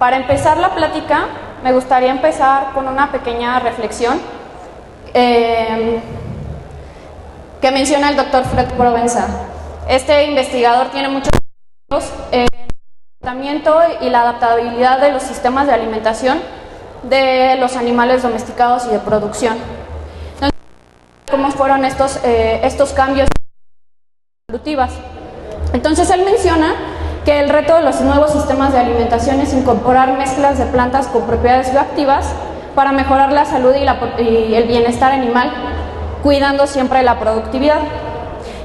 Para empezar la plática, me gustaría empezar con una pequeña reflexión que menciona el doctor Fred Provenza. Este investigador tiene muchos estudios en el comportamiento y la adaptabilidad de los sistemas de alimentación de los animales domesticados y de producción. Entonces, ¿cómo fueron estos cambios evolutivos? Entonces, él menciona que el reto de los nuevos sistemas de alimentación es incorporar mezclas de plantas con propiedades bioactivas para mejorar la salud y el bienestar animal, cuidando siempre la productividad.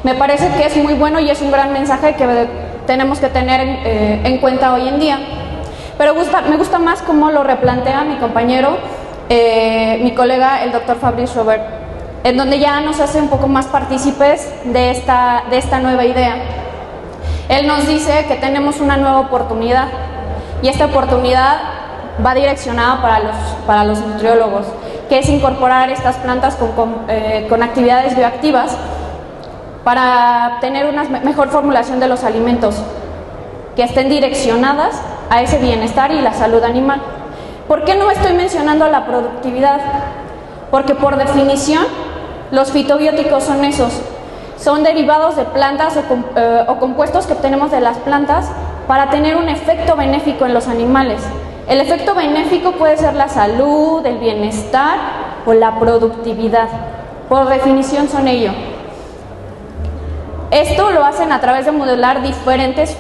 Me parece que es muy bueno y es un gran mensaje que tenemos que tener en cuenta hoy en día. Pero me gusta más cómo lo replantea mi compañero, mi colega, el doctor Fabrice Robert, en donde ya nos hace un poco más partícipes de esta nueva idea. Él nos dice que tenemos una nueva oportunidad y esta oportunidad va direccionada para los nutriólogos, que es incorporar estas plantas con actividades bioactivas para tener una mejor formulación de los alimentos que estén direccionadas a ese bienestar y la salud animal. ¿Por qué no estoy mencionando la productividad? Porque por definición los fitobióticos son esos. Son derivados de plantas o compuestos que obtenemos de las plantas para tener un efecto benéfico en los animales. El efecto benéfico puede ser la salud, el bienestar o la productividad. Por definición son ello. Esto lo hacen a través de modelar diferentes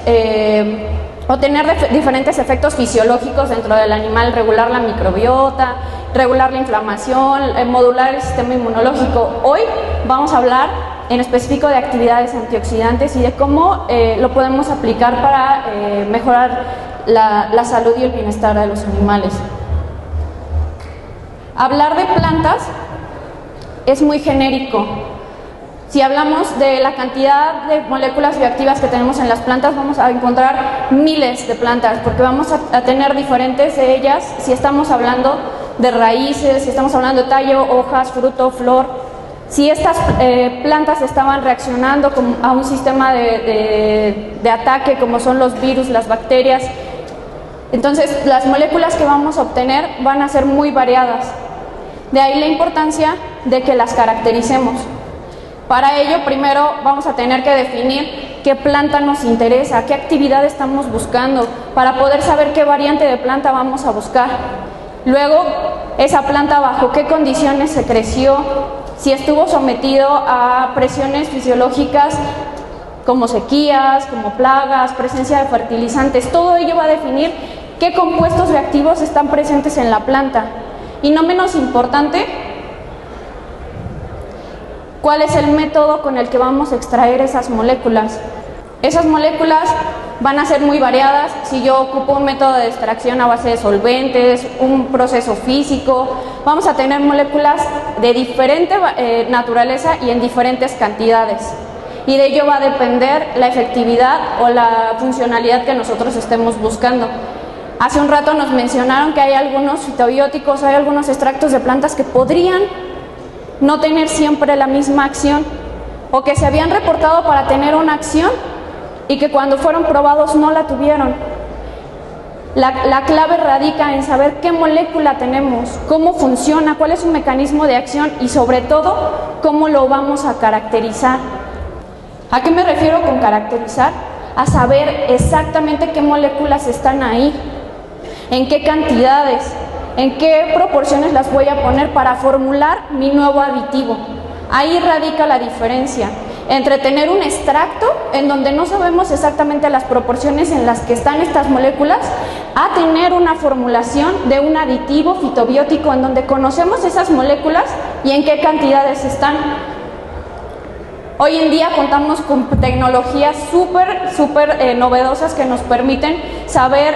o tener diferentes efectos fisiológicos dentro del animal, regular la microbiota, regular la inflamación, modular el sistema inmunológico. Hoy vamos a hablar en específico de actividades antioxidantes y de cómo lo podemos aplicar para mejorar la salud y el bienestar de los animales. Hablar de plantas es muy genérico. Si hablamos de la cantidad de moléculas bioactivas que tenemos en las plantas, vamos a encontrar miles de plantas, porque vamos a tener diferentes de ellas si estamos hablando de raíces, si estamos hablando de tallo, hojas, fruto, flor. Si estas plantas estaban reaccionando a un sistema de ataque como son los virus, las bacterias, entonces las moléculas que vamos a obtener van a ser muy variadas. De ahí la importancia de que las caractericemos. Para ello, primero vamos a tener que definir qué planta nos interesa, qué actividad estamos buscando, para poder saber qué variante de planta vamos a buscar. Luego, esa planta bajo qué condiciones se creció, si estuvo sometido a presiones fisiológicas como sequías, como plagas, presencia de fertilizantes. Todo ello va a definir qué compuestos reactivos están presentes en la planta. Y no menos importante, ¿cuál es el método con el que vamos a extraer esas moléculas? Esas moléculas van a ser muy variadas. Si yo ocupo un método de extracción a base de solventes, un proceso físico, vamos a tener moléculas de diferente naturaleza y en diferentes cantidades. Y de ello va a depender la efectividad o la funcionalidad que nosotros estemos buscando. Hace un rato nos mencionaron que hay algunos fitobióticos, hay algunos extractos de plantas que podrían no tener siempre la misma acción, o que se habían reportado para tener una acción y que cuando fueron probados no la tuvieron. La clave radica en saber qué molécula tenemos, cómo funciona, cuál es su mecanismo de acción y sobre todo cómo lo vamos a caracterizar. ¿A qué me refiero con caracterizar? A saber exactamente qué moléculas están ahí, en qué cantidades, en qué proporciones las voy a poner para formular mi nuevo aditivo. Ahí radica la diferencia entre tener un extracto en donde no sabemos exactamente las proporciones en las que están estas moléculas, a tener una formulación de un aditivo fitobiótico en donde conocemos esas moléculas y en qué cantidades están. Hoy en día contamos con tecnologías súper novedosas que nos permiten saber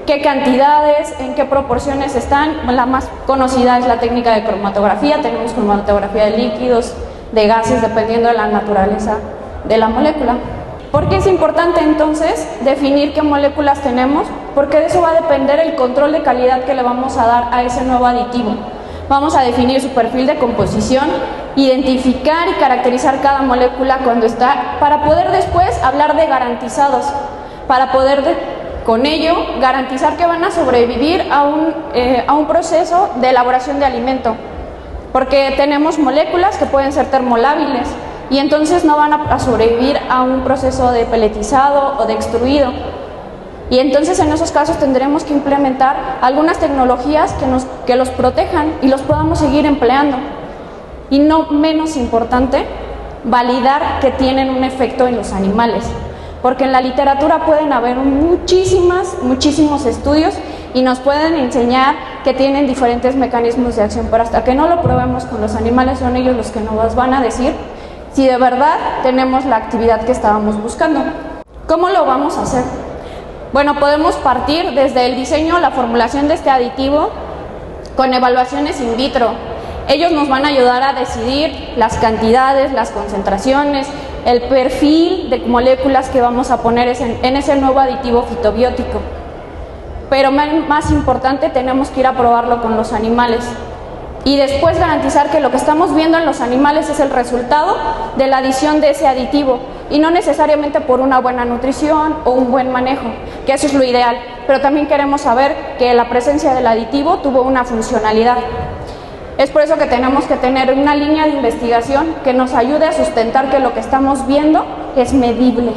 qué cantidades, en qué proporciones están. La más conocida es la técnica de cromatografía. Tenemos cromatografía de líquidos, de gases, dependiendo de la naturaleza de la molécula. ¿Por qué es importante entonces definir qué moléculas tenemos? Porque de eso va a depender el control de calidad que le vamos a dar a ese nuevo aditivo. Vamos a definir su perfil de composición, identificar y caracterizar cada molécula cuando está, para poder después hablar de garantizados, para poder Con ello, garantizar que van a sobrevivir a un proceso de elaboración de alimento, porque tenemos moléculas que pueden ser termolábiles y entonces no van a sobrevivir a un proceso de peletizado o de extruido. Y entonces en esos casos tendremos que implementar algunas tecnologías que los protejan y los podamos seguir empleando. Y no menos importante, validar que tienen un efecto en los animales, porque en la literatura pueden haber muchísimos estudios y nos pueden enseñar que tienen diferentes mecanismos de acción, pero hasta que no lo probemos con los animales son ellos los que nos van a decir si de verdad tenemos la actividad que estábamos buscando. ¿Cómo lo vamos a hacer? Bueno, podemos partir desde el diseño, la formulación de este aditivo con evaluaciones in vitro. Ellos nos van a ayudar a decidir las cantidades, las concentraciones, el perfil de moléculas que vamos a poner en ese nuevo aditivo fitobiótico. Pero más importante, tenemos que ir a probarlo con los animales y después garantizar que lo que estamos viendo en los animales es el resultado de la adición de ese aditivo y no necesariamente por una buena nutrición o un buen manejo, que eso es lo ideal, pero también queremos saber que la presencia del aditivo tuvo una funcionalidad. Es por eso que tenemos que tener una línea de investigación que nos ayude a sustentar que lo que estamos viendo es medible,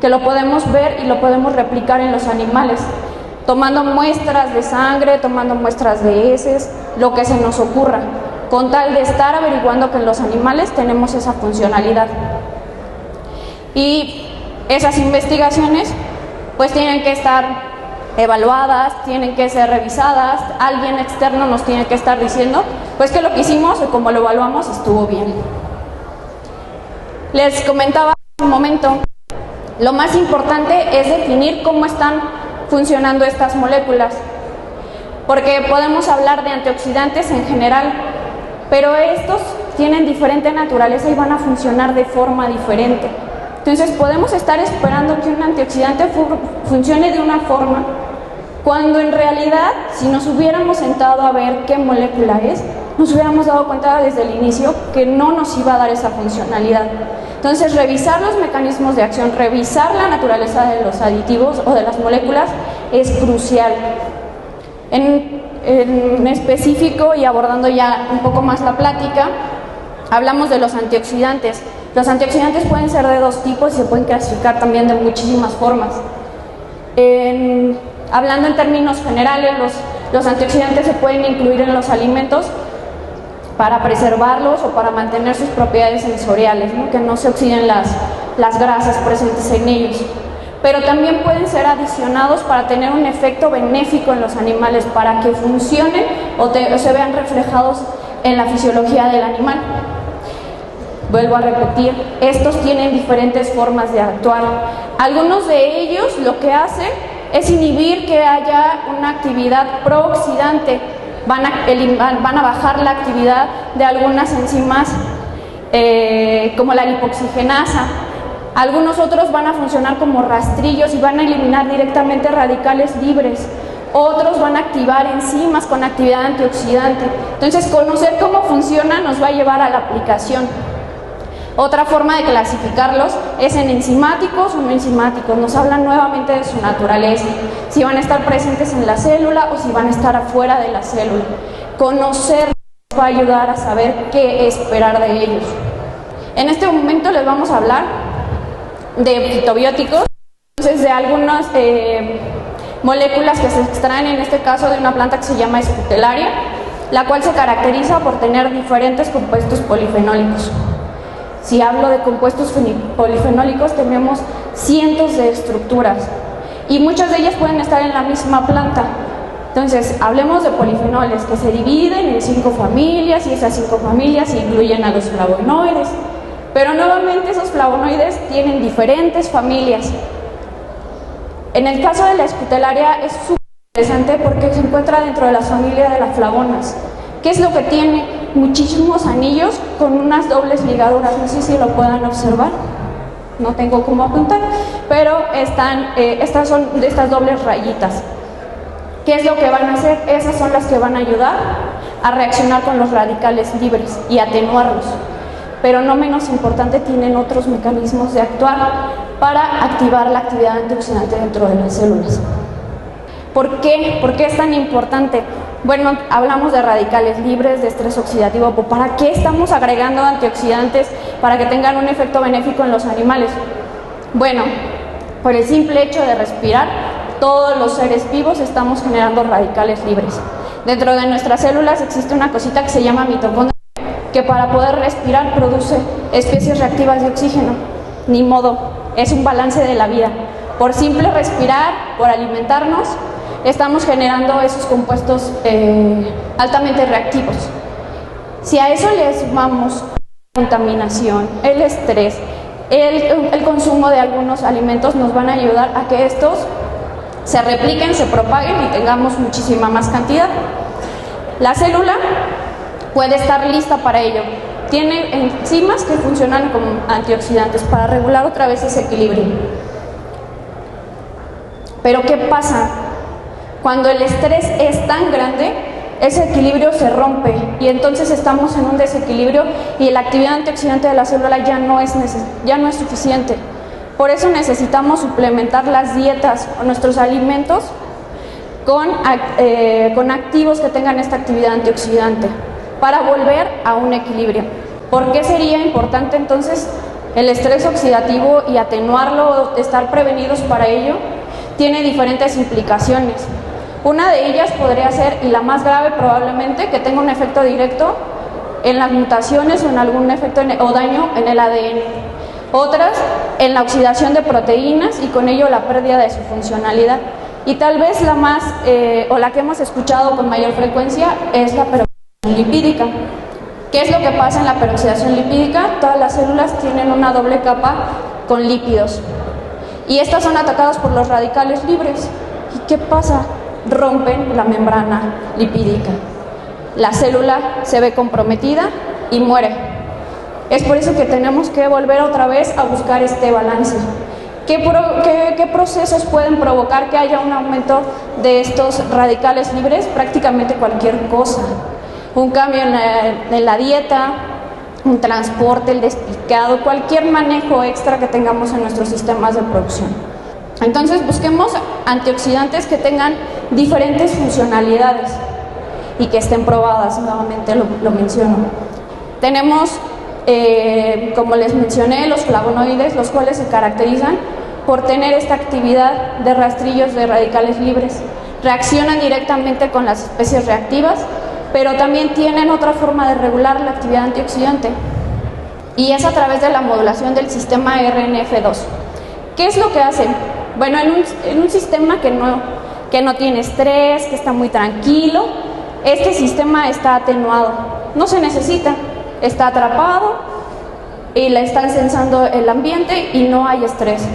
que lo podemos ver y lo podemos replicar en los animales, tomando muestras de sangre, tomando muestras de heces, lo que se nos ocurra, con tal de estar averiguando que en los animales tenemos esa funcionalidad. Y esas investigaciones pues tienen que estar evaluadas, tienen que ser revisadas, alguien externo nos tiene que estar diciendo pues que lo que hicimos o como lo evaluamos estuvo bien. Les comentaba hace un momento, lo más importante es definir cómo están funcionando estas moléculas, porque podemos hablar de antioxidantes en general, pero estos tienen diferente naturaleza y van a funcionar de forma diferente. Entonces podemos estar esperando que un antioxidante funcione de una forma, cuando en realidad, si nos hubiéramos sentado a ver qué molécula es, nos hubiéramos dado cuenta desde el inicio que no nos iba a dar esa funcionalidad. Entonces, revisar los mecanismos de acción, revisar la naturaleza de los aditivos o de las moléculas es crucial. En específico, y abordando ya un poco más la plática, hablamos de los antioxidantes. Los antioxidantes pueden ser de dos tipos y se pueden clasificar también de muchísimas formas. Hablando en términos generales, los antioxidantes se pueden incluir en los alimentos para preservarlos o para mantener sus propiedades sensoriales, ¿no? Que no se oxiden las grasas presentes en ellos. Pero también pueden ser adicionados para tener un efecto benéfico en los animales, para que funcionen o se vean reflejados en la fisiología del animal. Vuelvo a repetir, estos tienen diferentes formas de actuar. Algunos de ellos lo que hacen es inhibir que haya una actividad prooxidante, van a bajar la actividad de algunas enzimas como la lipoxigenasa. Algunos otros van a funcionar como rastrillos y van a eliminar directamente radicales libres. Otros van a activar enzimas con actividad antioxidante. Entonces, conocer cómo funciona nos va a llevar a la aplicación. Otra forma de clasificarlos es en enzimáticos o no enzimáticos. Nos hablan nuevamente de su naturaleza, si van a estar presentes en la célula o si van a estar afuera de la célula. Conocerlos va a ayudar a saber qué esperar de ellos. En este momento les vamos a hablar de fitobióticos, entonces de algunas moléculas que se extraen, en este caso de una planta que se llama Escutelaria, la cual se caracteriza por tener diferentes compuestos polifenólicos. Si hablo de compuestos polifenólicos, tenemos cientos de estructuras y muchas de ellas pueden estar en la misma planta. Entonces, hablemos de polifenoles que se dividen en 5 familias y esas 5 familias incluyen a los flavonoides. Pero nuevamente esos flavonoides tienen diferentes familias. En el caso de la Escutelaria es súper interesante porque se encuentra dentro de la familia de las flavonas. ¿Qué es lo que tiene? Muchísimos anillos con unas dobles ligaduras, no sé si lo puedan observar, no tengo cómo apuntar, pero estas son de estas dobles rayitas. ¿Qué es lo que van a hacer? Esas son las que van a ayudar a reaccionar con los radicales libres y atenuarlos. Pero no menos importante, tienen otros mecanismos de actuar para activar la actividad antioxidante dentro de las células. ¿Por qué? ¿Por qué es tan importante? Bueno, hablamos de radicales libres, de estrés oxidativo. ¿Para qué estamos agregando antioxidantes para que tengan un efecto benéfico en los animales? Bueno, por el simple hecho de respirar, todos los seres vivos estamos generando radicales libres. Dentro de nuestras células existe una cosita que se llama mitocondria, que para poder respirar produce especies reactivas de oxígeno. Ni modo, es un balance de la vida. Por simple respirar, por alimentarnos, estamos generando esos compuestos altamente reactivos. Si a eso le sumamos la contaminación, el estrés, el consumo de algunos alimentos, nos van a ayudar a que estos se repliquen, se propaguen y tengamos muchísima más cantidad. La célula puede estar lista para ello. Tiene enzimas que funcionan como antioxidantes para regular otra vez ese equilibrio. Pero ¿qué pasa? Cuando el estrés es tan grande, ese equilibrio se rompe y entonces estamos en un desequilibrio y la actividad antioxidante de la célula ya no es suficiente. Por eso necesitamos suplementar las dietas o nuestros alimentos con activos que tengan esta actividad antioxidante para volver a un equilibrio. ¿Por qué sería importante entonces el estrés oxidativo y atenuarlo, estar prevenidos para ello? Tiene diferentes implicaciones. Una de ellas podría ser, y la más grave probablemente, que tenga un efecto directo en las mutaciones o en algún efecto o daño en el ADN. Otras, en la oxidación de proteínas y con ello la pérdida de su funcionalidad. Y tal vez la más, o la que hemos escuchado con mayor frecuencia, es la peroxidación lipídica. ¿Qué es lo que pasa en la peroxidación lipídica? Todas las células tienen una doble capa con lípidos. Y estas son atacadas por los radicales libres. ¿Y qué pasa? Rompen la membrana lipídica. La célula se ve comprometida y muere. Es por eso que tenemos que volver otra vez a buscar este balance. ¿Qué procesos pueden provocar que haya un aumento de estos radicales libres? Prácticamente cualquier cosa. Un cambio en la dieta, un transporte, el despicado, cualquier manejo extra que tengamos en nuestros sistemas de producción. Entonces busquemos antioxidantes que tengan diferentes funcionalidades y que estén probadas, nuevamente lo menciono. Tenemos, como les mencioné, los flavonoides, los cuales se caracterizan por tener esta actividad de rastrillos de radicales libres. Reaccionan directamente con las especies reactivas, pero también tienen otra forma de regular la actividad antioxidante, y es a través de la modulación del sistema RNF2. ¿Qué es lo que hacen? Bueno, en un sistema que no tiene estrés, que está muy tranquilo, este sistema está atenuado, no se necesita, está atrapado y le están sensando el ambiente y no hay estrés.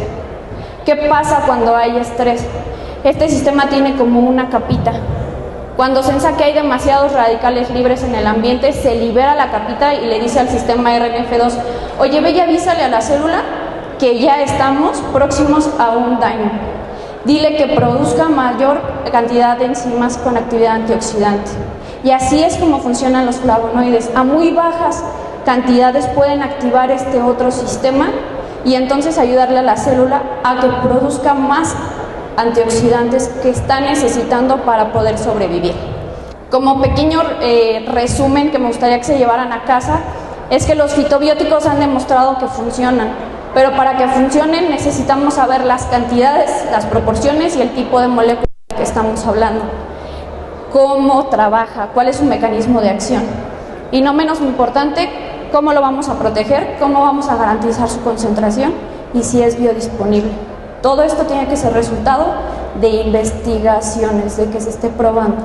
¿Qué pasa cuando hay estrés? Este sistema tiene como una capita. Cuando sensa que hay demasiados radicales libres en el ambiente, se libera la capita y le dice al sistema RNF2, oye, ve y avísale a la célula que ya estamos próximos a un daño. Dile que produzca mayor cantidad de enzimas con actividad antioxidante. Y así es como funcionan los flavonoides. A muy bajas cantidades pueden activar este otro sistema y entonces ayudarle a la célula a que produzca más antioxidantes que está necesitando para poder sobrevivir. Como pequeño resumen que me gustaría que se llevaran a casa, es que los fitobióticos han demostrado que funcionan, pero para que funcionen necesitamos saber las cantidades, las proporciones y el tipo de molécula que estamos hablando. Cómo trabaja, cuál es su mecanismo de acción. Y no menos importante, cómo lo vamos a proteger, cómo vamos a garantizar su concentración y si es biodisponible. Todo esto tiene que ser resultado de investigaciones, de que se esté probando.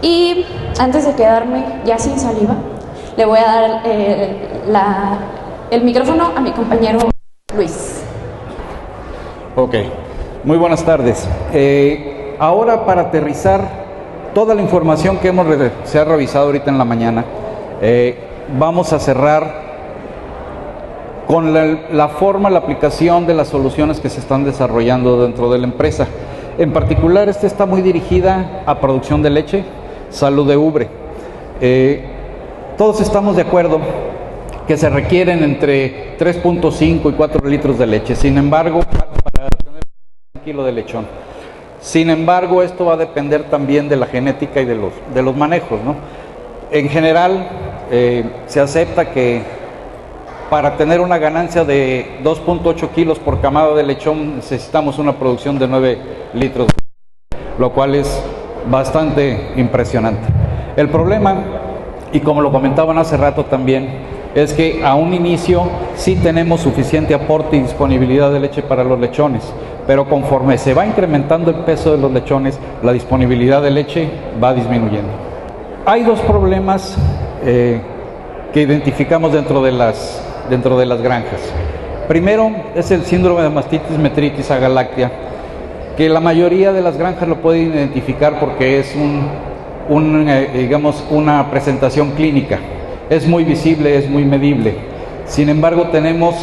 Y antes de quedarme ya sin saliva, le voy a dar el micrófono a mi compañero Luis. Ok, muy buenas tardes. Ahora, para aterrizar toda la información que se ha revisado ahorita en la mañana, vamos a cerrar con la forma, la aplicación de las soluciones que se están desarrollando dentro de la empresa. En particular, esta está muy dirigida a producción de leche, salud de ubre. Todos estamos de acuerdo que se requieren entre 3.5 y 4 litros de leche. Sin embargo, para tener un kilo de lechón. Sin embargo, esto va a depender también de la genética y de los manejos, ¿no? En general, se acepta que para tener una ganancia de 2.8 kilos por camada de lechón necesitamos una producción de 9 litros, lo cual es bastante impresionante. El problema, y como lo comentaban hace rato también, es que a un inicio sí tenemos suficiente aporte y disponibilidad de leche para los lechones, pero conforme se va incrementando el peso de los lechones, la disponibilidad de leche va disminuyendo. Hay dos problemas que identificamos dentro de las granjas. Primero es el síndrome de mastitis metritis agaláctea, que la mayoría de las granjas lo pueden identificar porque es digamos, una presentación clínica. Es muy visible, es muy medible. Sin embargo, tenemos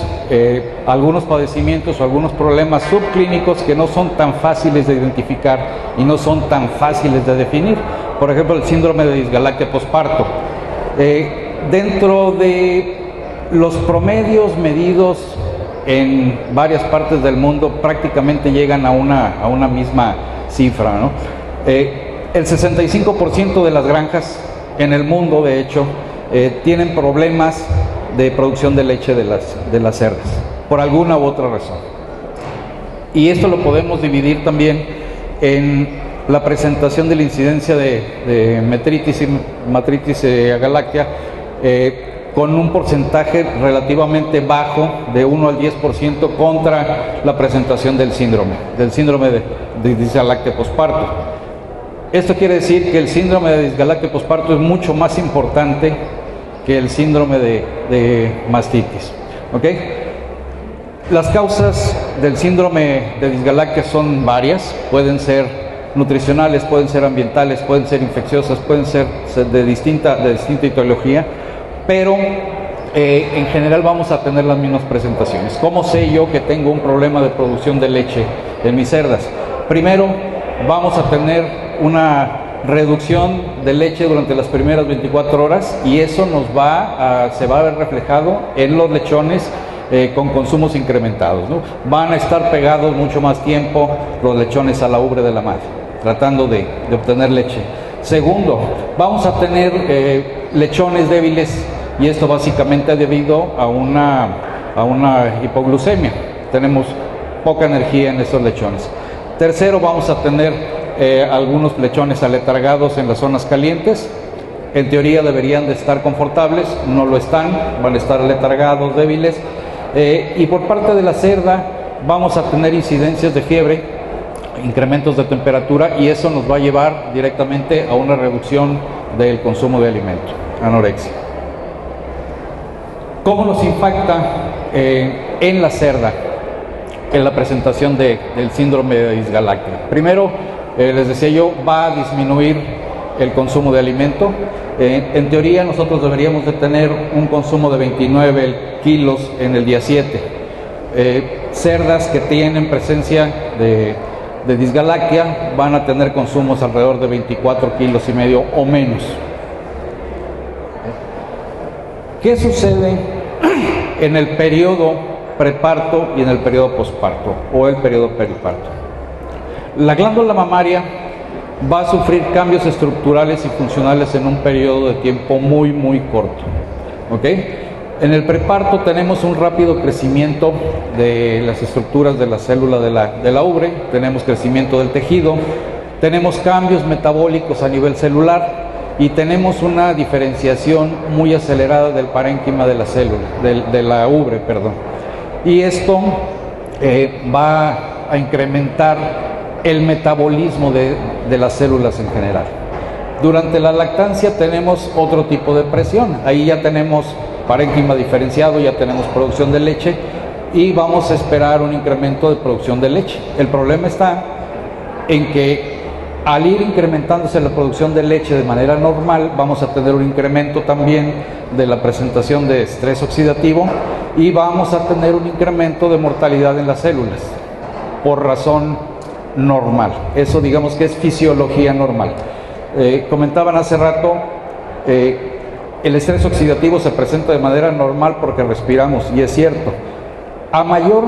algunos padecimientos o algunos problemas subclínicos que no son tan fáciles de identificar y no son tan fáciles de definir. Por ejemplo, el síndrome de disgalactia posparto. Dentro de los promedios medidos en varias partes del mundo, prácticamente llegan a una misma cifra, ¿no? El 65% de las granjas en el mundo, de hecho, tienen problemas de producción de leche de las cerdas, por alguna u otra razón. Y esto lo podemos dividir también en la presentación de la incidencia de metritis y matritis agaláctea, con un porcentaje relativamente bajo de 1 al 10% contra la presentación del síndrome de disgalactia posparto. Esto quiere decir que el síndrome de disgalactia posparto es mucho más importante que el síndrome de mastitis. ¿Okay? Las causas del síndrome de disgalactia son varias, pueden ser nutricionales, pueden ser ambientales, pueden ser infecciosas, pueden ser de distinta etiología, pero en general vamos a tener las mismas presentaciones. ¿Cómo sé yo que tengo un problema de producción de leche en mis cerdas? Primero, vamos a tener una reducción de leche durante las primeras 24 horas y eso se va a ver reflejado en los lechones con consumos incrementados, ¿no? Van a estar pegados mucho más tiempo los lechones a la ubre de la madre, tratando de obtener leche. Segundo, vamos a tener lechones débiles y esto básicamente debido a una hipoglucemia. Tenemos poca energía en esos lechones. Tercero, vamos a tener algunos lechones aletargados en las zonas calientes. En teoría deberían de estar confortables, no lo están, van a estar aletargados, débiles. Y por parte de la cerda vamos a tener incidencias de fiebre, incrementos de temperatura, y eso nos va a llevar directamente a una reducción del consumo de alimento, anorexia. ¿Cómo nos impacta en la cerda en la presentación del síndrome de disgalactia? Primero, les decía yo, va a disminuir el consumo de alimento. En teoría nosotros deberíamos de tener un consumo de 29 kilos en el día 7. Cerdas que tienen presencia de disgalactia van a tener consumos alrededor de 24 kilos y medio o menos. ¿Qué sucede en el periodo preparto y en el periodo posparto o el periodo periparto? La glándula mamaria va a sufrir cambios estructurales y funcionales en un periodo de tiempo muy, muy corto. ¿Okay? En el preparto tenemos un rápido crecimiento de las estructuras de la célula de la ubre, tenemos crecimiento del tejido, tenemos cambios metabólicos a nivel celular y tenemos una diferenciación muy acelerada del parénquima de la célula, de la ubre, perdón. Y esto va a incrementar el metabolismo de las células en general. Durante la lactancia tenemos otro tipo de presión, ahí ya tenemos parénquima diferenciado, ya tenemos producción de leche y vamos a esperar un incremento de producción de leche. El problema está en que al ir incrementándose la producción de leche de manera normal, vamos a tener un incremento también de la presentación de estrés oxidativo y vamos a tener un incremento de mortalidad en las células por razón normal. Eso digamos que es fisiología normal. Comentaban hace rato, el estrés oxidativo se presenta de manera normal porque respiramos, y es cierto. A mayor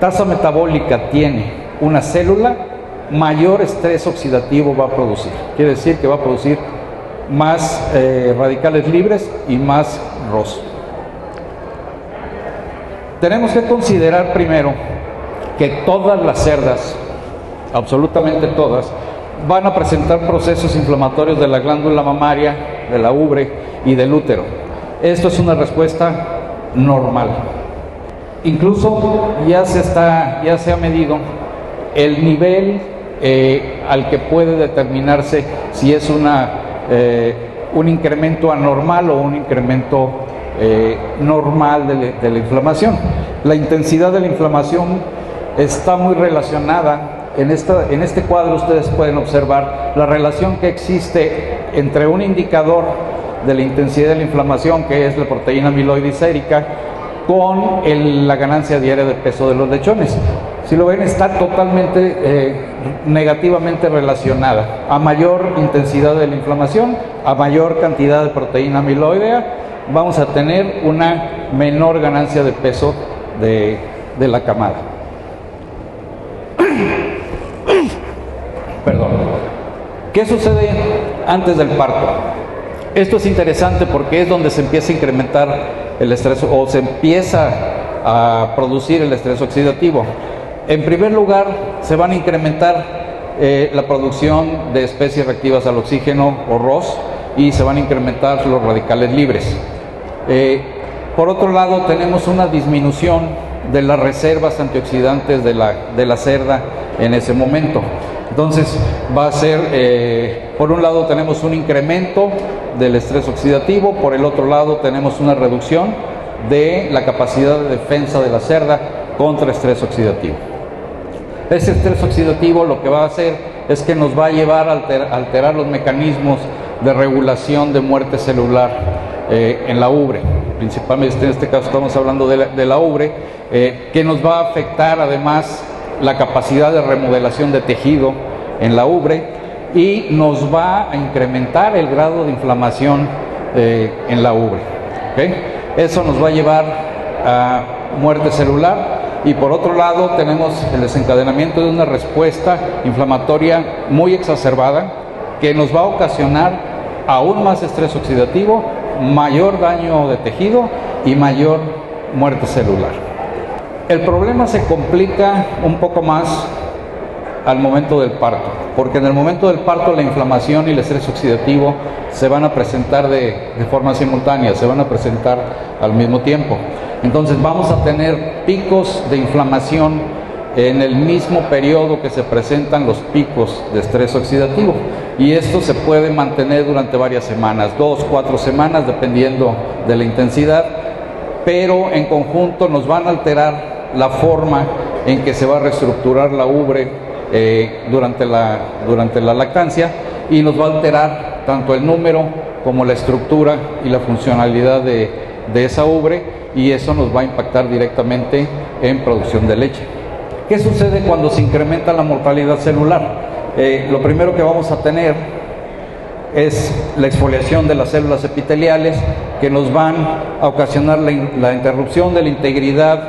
tasa metabólica tiene una célula, mayor estrés oxidativo va a producir. Quiere decir que va a producir más radicales libres y más ROS. Tenemos que considerar primero que todas las cerdas, absolutamente todas, van a presentar procesos inflamatorios de la glándula mamaria, de la ubre y del útero. Esto es una respuesta normal. Incluso ya se ha medido el nivel al que puede determinarse si es un incremento anormal o un incremento normal de la inflamación. La intensidad de la inflamación está muy relacionada. En este cuadro ustedes pueden observar la relación que existe entre un indicador de la intensidad de la inflamación, que es la proteína amiloide sérica, con la ganancia diaria de peso de los lechones. Si lo ven, está totalmente negativamente relacionada. A mayor intensidad de la inflamación, a mayor cantidad de proteína amiloidea, vamos a tener una menor ganancia de peso de la camada. Perdón. ¿Qué sucede antes del parto? Esto es interesante porque es donde se empieza a incrementar el estrés o se empieza a producir el estrés oxidativo. En primer lugar, se van a incrementar la producción de especies reactivas al oxígeno o ROS y se van a incrementar los radicales libres. Por otro lado, tenemos una disminución de las reservas antioxidantes de la cerda en ese momento. Entonces va a ser, por un lado tenemos un incremento del estrés oxidativo, por el otro lado tenemos una reducción de la capacidad de defensa de la cerda contra estrés oxidativo. Ese estrés oxidativo lo que va a hacer es que nos va a llevar a alterar los mecanismos de regulación de muerte celular en la ubre. Principalmente en este caso estamos hablando de la ubre, que nos va a afectar además la capacidad de remodelación de tejido en la ubre y nos va a incrementar el grado de inflamación en la ubre. ¿Okay? Eso nos va a llevar a muerte celular y por otro lado tenemos el desencadenamiento de una respuesta inflamatoria muy exacerbada que nos va a ocasionar aún más estrés oxidativo, mayor daño de tejido y mayor muerte celular. El problema se complica un poco más al momento del parto, porque en el momento del parto la inflamación y el estrés oxidativo se van a presentar de forma simultánea, se van a presentar al mismo tiempo. Entonces vamos a tener picos de inflamación en el mismo periodo que se presentan los picos de estrés oxidativo y esto se puede mantener durante varias semanas, 2, 4 semanas dependiendo de la intensidad, pero en conjunto nos van a alterar la forma en que se va a reestructurar la ubre durante la lactancia y nos va a alterar tanto el número como la estructura y la funcionalidad de esa ubre y eso nos va a impactar directamente en producción de leche. ¿Qué sucede cuando se incrementa la mortalidad celular? Lo primero que vamos a tener es la exfoliación de las células epiteliales que nos van a ocasionar la interrupción de la integridad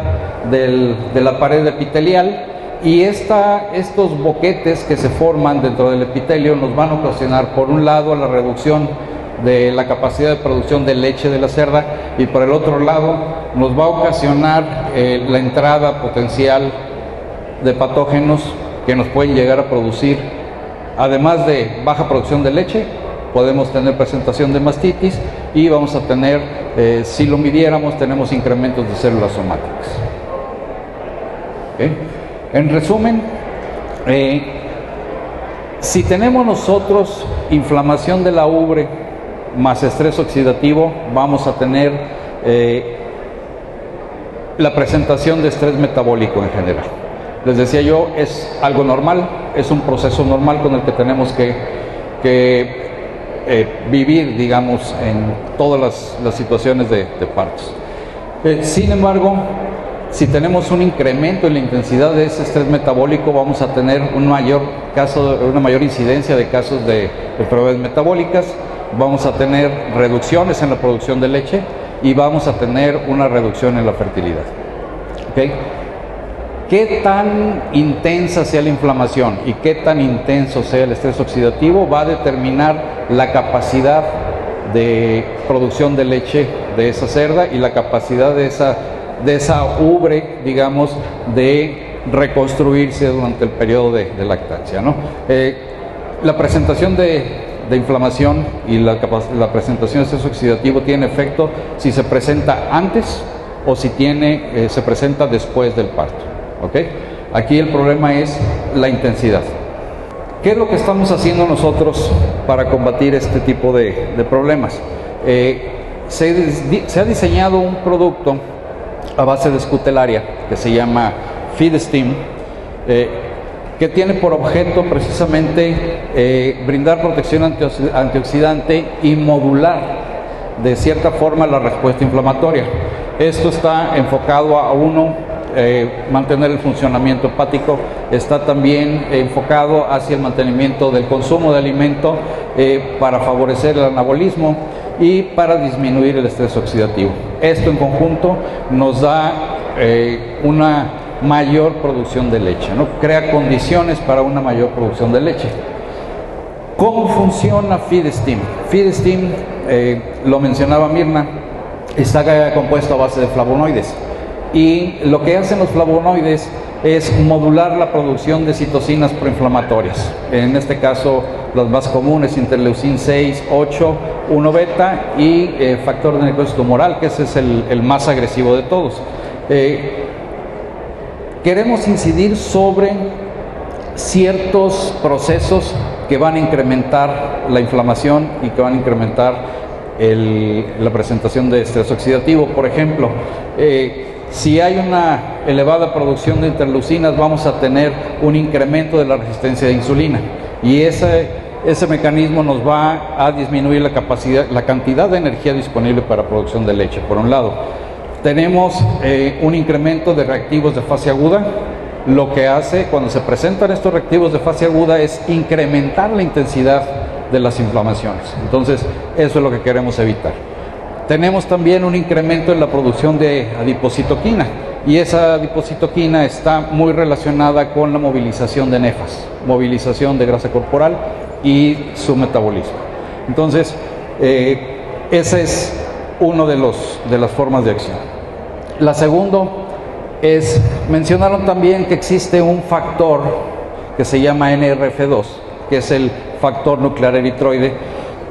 de la pared epitelial y estos boquetes que se forman dentro del epitelio nos van a ocasionar por un lado la reducción de la capacidad de producción de leche de la cerda y por el otro lado nos va a ocasionar la entrada potencial de patógenos que nos pueden llegar a producir, además de baja producción de leche, podemos tener presentación de mastitis y vamos a tener, si lo midiéramos, tenemos incrementos de células somáticas. ¿Okay? En resumen, si tenemos nosotros inflamación de la ubre más estrés oxidativo, vamos a tener la presentación de estrés metabólico en general. Les decía yo, es algo normal, es un proceso normal con el que tenemos que vivir, digamos, en todas las situaciones de partos. Sin embargo, si tenemos un incremento en la intensidad de ese estrés metabólico, vamos a tener una mayor incidencia de casos de enfermedades metabólicas, vamos a tener reducciones en la producción de leche y vamos a tener una reducción en la fertilidad. ¿Okay? qué tan intensa sea la inflamación y qué tan intenso sea el estrés oxidativo va a determinar la capacidad de producción de leche de esa cerda y la capacidad de esa ubre, digamos, de reconstruirse durante el periodo de lactancia, ¿no? La presentación de inflamación y la presentación de estrés oxidativo tiene efecto si se presenta antes o si se presenta después del parto, ¿ok? Aquí el problema es la intensidad. ¿Qué es lo que estamos haciendo nosotros para combatir este tipo de problemas? Se ha diseñado un producto a base de escutelaria que se llama FeedSteam, que tiene por objeto precisamente brindar protección antioxidante y modular de cierta forma la respuesta inflamatoria. Esto está enfocado a mantener el funcionamiento hepático, está también enfocado hacia el mantenimiento del consumo de alimento para favorecer el anabolismo y para disminuir el estrés oxidativo. Esto en conjunto nos da una mayor producción de leche, ¿no? Crea condiciones para una mayor producción de leche. ¿Cómo funciona FeedSteam? FeedSteam, lo mencionaba Mirna, está compuesto a base de flavonoides. Y lo que hacen los flavonoides es modular la producción de citocinas proinflamatorias. En este caso, las más comunes, interleucin 6, 8, 1 beta y factor de necrosis tumoral, que ese es el más agresivo de todos. Queremos incidir sobre ciertos procesos que van a incrementar la inflamación y que van a incrementar la presentación de estrés oxidativo. Por ejemplo, si hay una elevada producción de interleucinas, vamos a tener un incremento de la resistencia de insulina y ese mecanismo nos va a disminuir la cantidad de energía disponible para producción de leche, por un lado. Tenemos un incremento de reactivos de fase aguda. Lo que hace cuando se presentan estos reactivos de fase aguda es incrementar la intensidad de las inflamaciones. Entonces, eso es lo que queremos evitar. Tenemos también un incremento en la producción de adipocitoquina y esa adipocitoquina está muy relacionada con la movilización de nefas, movilización de grasa corporal y su metabolismo. Entonces, esa es una de las formas de acción. La segunda mencionaron también que existe un factor que se llama NRF2, que es el factor nuclear eritroide,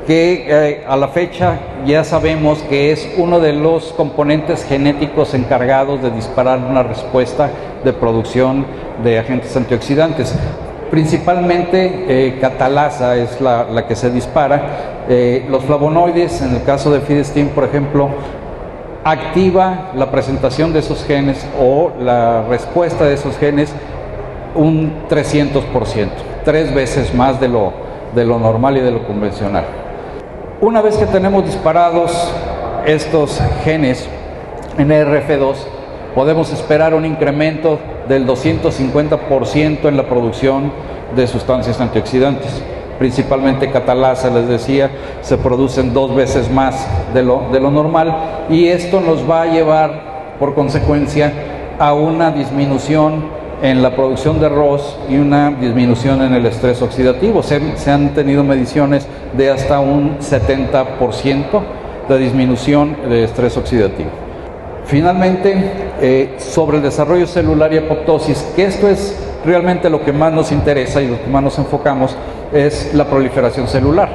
que a la fecha ya sabemos que es uno de los componentes genéticos encargados de disparar una respuesta de producción de agentes antioxidantes. Principalmente catalasa es la que se dispara. Los flavonoides, en el caso de FeedSteam, por ejemplo, activa la presentación de esos genes o la respuesta de esos genes un 300%, 3 veces más de lo normal y de lo convencional. Una vez que tenemos disparados estos genes NRF2, podemos esperar un incremento del 250% en la producción de sustancias antioxidantes. Principalmente catalasa, les decía, se producen 2 veces más de lo normal y esto nos va a llevar por consecuencia a una disminución en la producción de ROS y una disminución en el estrés oxidativo. Se han tenido mediciones de hasta un 70% de disminución de estrés oxidativo. Finalmente, sobre el desarrollo celular y apoptosis, que esto es realmente lo que más nos interesa y lo que más nos enfocamos, es la proliferación celular.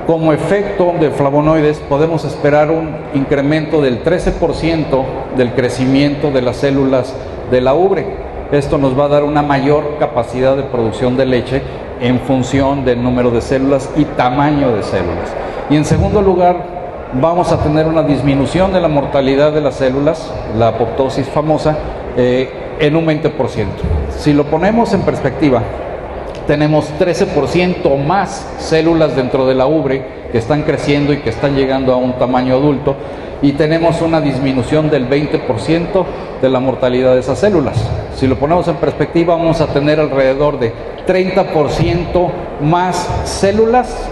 Como efecto de flavonoides podemos esperar un incremento del 13% del crecimiento de las células de la ubre. Esto nos va a dar una mayor capacidad de producción de leche en función del número de células y tamaño de células. Y en segundo lugar, vamos a tener una disminución de la mortalidad de las células, la apoptosis famosa, en un 20%. Si lo ponemos en perspectiva, tenemos 13% más células dentro de la ubre que están creciendo y que están llegando a un tamaño adulto, y tenemos una disminución del 20% de la mortalidad de esas células. Si lo ponemos en perspectiva, vamos a tener alrededor de 30% más células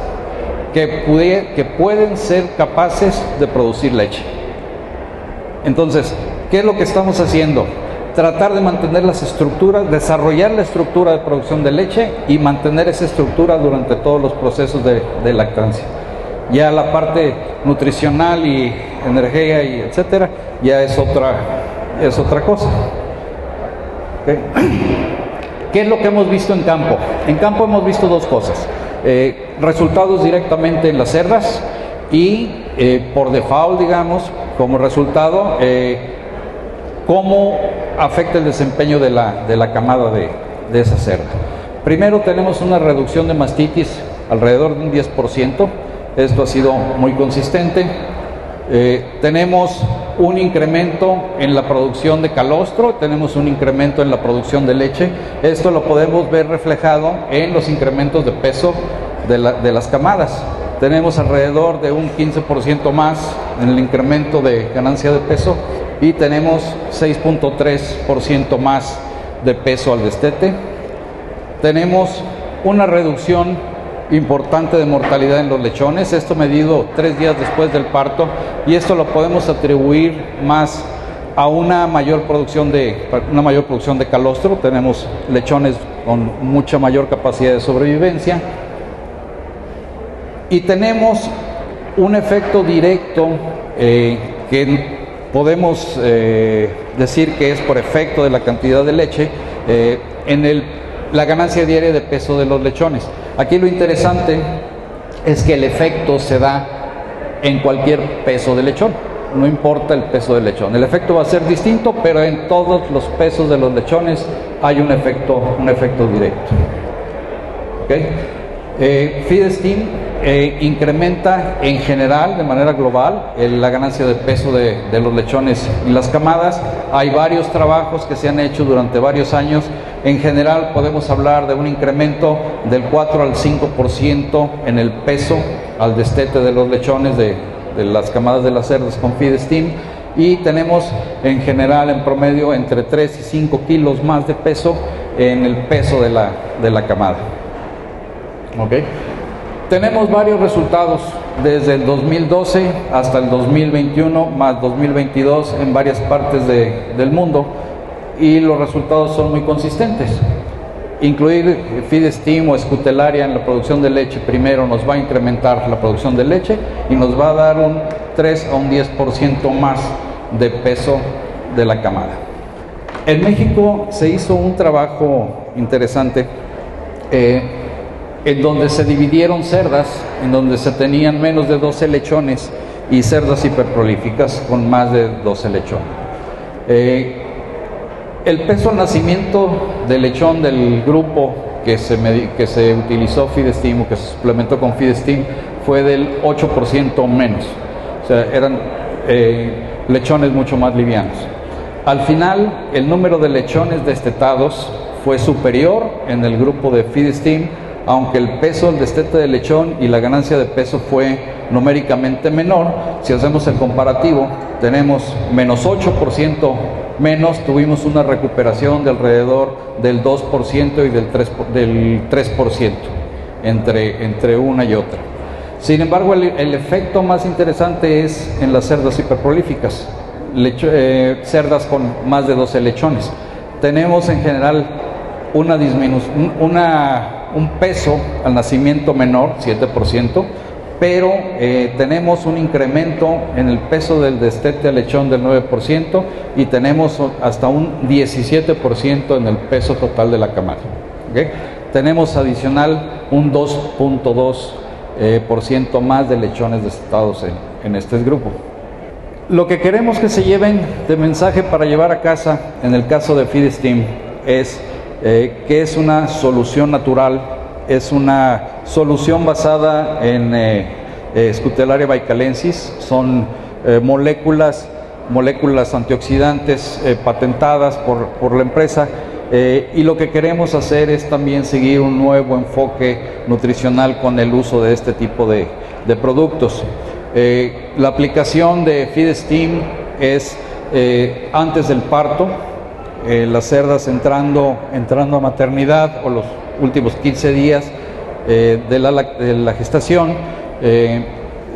que pueden ser capaces de producir leche. Entonces, ¿qué es lo que estamos haciendo? tratar de mantener las estructuras, desarrollar la estructura de producción de leche y mantener esa estructura durante todos los procesos de lactancia. Ya la parte nutricional y energía y etcétera, ya es otra cosa. ¿Okay? ¿Qué es lo que hemos visto en campo? En campo hemos visto dos cosas. Resultados directamente en las cerdas y por default, digamos, como resultado, cómo afecta el desempeño de la camada de esa cerda. Primero tenemos una reducción de mastitis alrededor de un 10%. Esto ha sido muy consistente. Tenemos un incremento en la producción de calostro, tenemos un incremento en la producción de leche. Esto lo podemos ver reflejado en los incrementos de peso de las camadas. Tenemos alrededor de un 15% más en el incremento de ganancia de peso y tenemos 6.3% más de peso al destete. Tenemos una reducción importante de mortalidad en los lechones, esto medido 3 días después del parto, y esto lo podemos atribuir más a una mayor producción de calostro. Tenemos lechones con mucha mayor capacidad de sobrevivencia y tenemos un efecto directo que podemos decir que es por efecto de la cantidad de leche en la ganancia diaria de peso de los lechones. Aquí lo interesante es que el efecto se da en cualquier peso de lechón, no importa el peso del lechón. El efecto va a ser distinto, pero en todos los pesos de los lechones hay un efecto directo. ¿Okay? FeedSteam incrementa en general, de manera global, la ganancia de peso de los lechones y las camadas. Hay varios trabajos que se han hecho durante varios años. En general podemos hablar de un incremento del 4 al 5% en el peso al destete de los lechones de las camadas de las cerdas con FeedSteam, y tenemos en general en promedio entre 3 y 5 kilos más de peso en el peso de la camada. ¿Okay? Tenemos varios resultados desde el 2012 hasta el 2021 más 2022 en varias partes del mundo, y los resultados son muy consistentes. Incluir FeedSteam o Escutelaria en la producción de leche primero nos va a incrementar la producción de leche y nos va a dar un 3 a un 10% más de peso de la camada. En México se hizo un trabajo interesante en donde se dividieron cerdas, en donde se tenían menos de 12 lechones y cerdas hiperprolíficas con más de 12 lechones. El peso al nacimiento del lechón del grupo que se utilizó FeedSteam o que se suplementó con FeedSteam fue del 8% menos. O sea, eran lechones mucho más livianos. Al final, el número de lechones destetados fue superior en el grupo de FeedSteam, aunque el peso del destete de lechón y la ganancia de peso fue numéricamente menor. Si hacemos el comparativo, tenemos menos 8% menos, tuvimos una recuperación de alrededor del 2% y del 3% entre una y otra. Sin embargo, el efecto más interesante es en las cerdas hiperprolíficas, cerdas con más de 12 lechones. Tenemos en general una disminución, un peso al nacimiento menor, 7%, pero tenemos un incremento en el peso del destete al lechón del 9% y tenemos hasta un 17% en el peso total de la camada. ¿Okay? Tenemos adicional un 2.2% más de lechones destetados en este grupo. Lo que queremos que se lleven de mensaje para llevar a casa en el caso de FeedSteam es que es una solución natural, es una solución basada en Escutelaria baicalensis. Son moléculas antioxidantes patentadas por la empresa, y lo que queremos hacer es también seguir un nuevo enfoque nutricional con el uso de este tipo de productos. La aplicación de FeedSteam es antes del parto, las cerdas entrando a maternidad o los últimos 15 días de la gestación.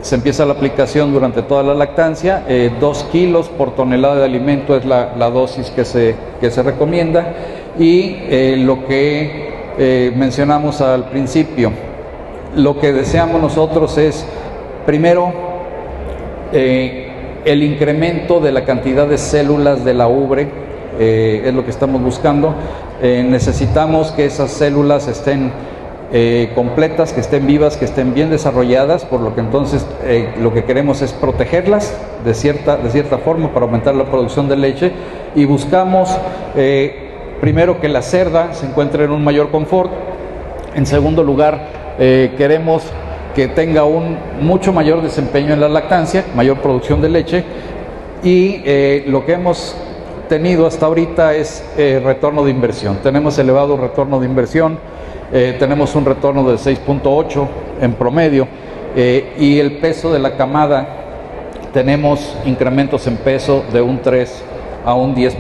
se empieza la aplicación durante toda la lactancia. 2 kilos por tonelada de alimento es la dosis que se recomienda. Y lo que mencionamos al principio, lo que deseamos nosotros es, primero, el incremento de la cantidad de células de la ubre, es lo que estamos buscando. Necesitamos que esas células estén completas, que estén vivas, que estén bien desarrolladas, por lo que entonces lo que queremos es protegerlas de cierta forma para aumentar la producción de leche, y buscamos primero que la cerda se encuentre en un mayor confort. En segundo lugar, queremos que tenga un mucho mayor desempeño en la lactancia, mayor producción de leche, y lo que hemos tenido hasta ahorita es retorno de inversión. Tenemos elevado retorno de inversión, tenemos un retorno de 6.8 en promedio, y el peso de la camada, tenemos incrementos en peso de un 3 a un 10%.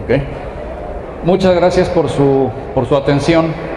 ¿Okay? Muchas gracias por su atención.